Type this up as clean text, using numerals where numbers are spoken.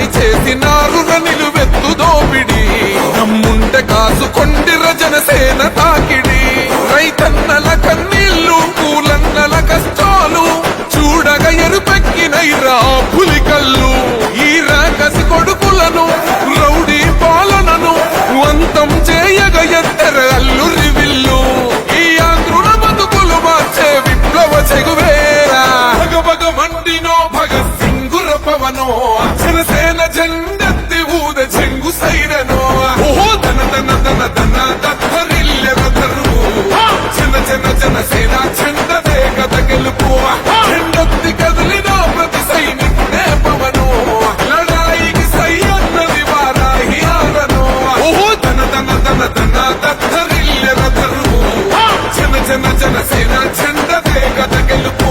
పని చేసినారు నిలువెత్తు దోపిడి నమ్ముంటే కాసుకొండిర జనసేన తాకిడి రైతన్నల కన్నీళ్లు కూలన్నల కష్టాలు చూడగా ఎరుపెక్కినైరా పులికల్లు ఈ రాకసి కొడుకులను రౌడీ పాలనను అంతం చేయగ ఎత్తెర అల్లురి విల్లు ఈ ఆంధ్రుల బతుకులు మార్చే విప్లవ చెగువేరా భగభగ మండినో భగత్ సింగుర పవనో జనసేన జెండెత్తి ఊద చెంగు సైరనో ఓహో ధన ధన ధన ధన దత్తరిల్లెర ధరువు జన జన జనసేన చెండదే గద గెలుపు చెండొత్తి కదిలిన ప్రతి సైనికుడే పవనో లడాయికి సై అన్నది వారాహి ఆరనో ఓహో ధన ధన ధన ధన దత్తరిల్లెర ధరువు జన జన జనసేన చెండదే గద గెలుపు